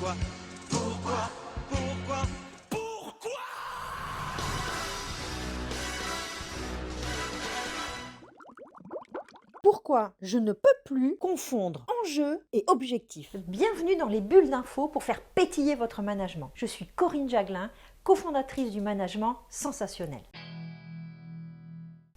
Pourquoi? Pourquoi? Pourquoi? Pourquoi? Pourquoi je ne peux plus confondre enjeu et objectif? Bienvenue dans les bulles d'infos pour faire pétiller votre management. Je suis Corinne Jaglin, cofondatrice du management sensationnel.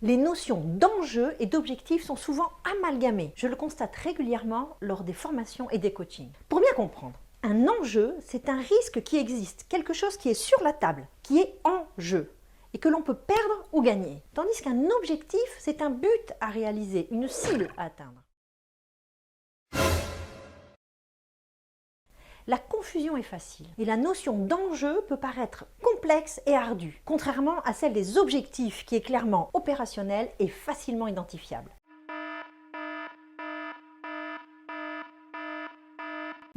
Les notions d'enjeu et d'objectif sont souvent amalgamées. Je le constate régulièrement lors des formations et des coachings. Pour bien comprendre, un enjeu, c'est un risque qui existe, quelque chose qui est sur la table, qui est en jeu et que l'on peut perdre ou gagner. Tandis qu'un objectif, c'est un but à réaliser, une cible à atteindre. La confusion est facile et la notion d'enjeu peut paraître complexe et ardue, contrairement à celle des objectifs qui est clairement opérationnelle et facilement identifiable.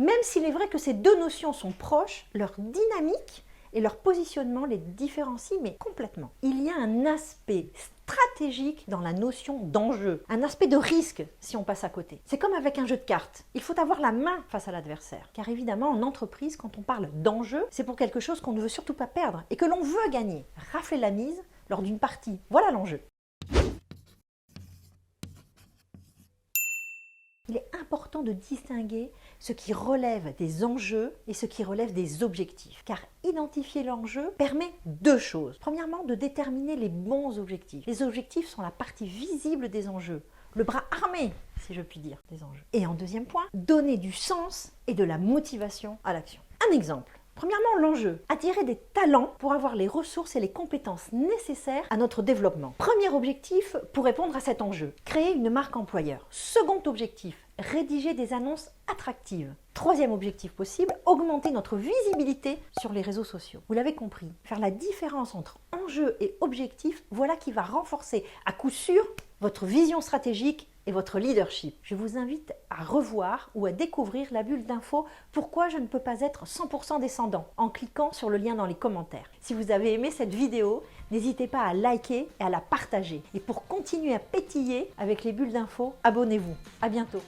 Même s'il est vrai que ces deux notions sont proches, leur dynamique et leur positionnement les différencient, mais complètement. Il y a un aspect stratégique dans la notion d'enjeu, un aspect de risque si on passe à côté. C'est comme avec un jeu de cartes. Il faut avoir la main face à l'adversaire. Car évidemment, en entreprise, quand on parle d'enjeu, c'est pour quelque chose qu'on ne veut surtout pas perdre et que l'on veut gagner. Rafler la mise lors d'une partie. Voilà l'enjeu. Il est important de distinguer ce qui relève des enjeux et ce qui relève des objectifs. Car identifier l'enjeu permet deux choses. Premièrement, de déterminer les bons objectifs. Les objectifs sont la partie visible des enjeux, le bras armé, si je puis dire, des enjeux. Et en deuxième point, donner du sens et de la motivation à l'action. Un exemple. Premièrement, l'enjeu, attirer des talents pour avoir les ressources et les compétences nécessaires à notre développement. Premier objectif pour répondre à cet enjeu, créer une marque employeur. Second objectif, rédiger des annonces attractives. Troisième objectif possible, augmenter notre visibilité sur les réseaux sociaux. Vous l'avez compris, faire la différence entre enjeu et objectif, voilà qui va renforcer à coup sûr votre vision stratégique et votre leadership. Je vous invite à revoir ou à découvrir la bulle d'infos « Pourquoi je ne peux pas être 100% descendant » en cliquant sur le lien dans les commentaires. Si vous avez aimé cette vidéo, n'hésitez pas à liker et à la partager. Et pour continuer à pétiller avec les bulles d'infos, abonnez-vous. À bientôt.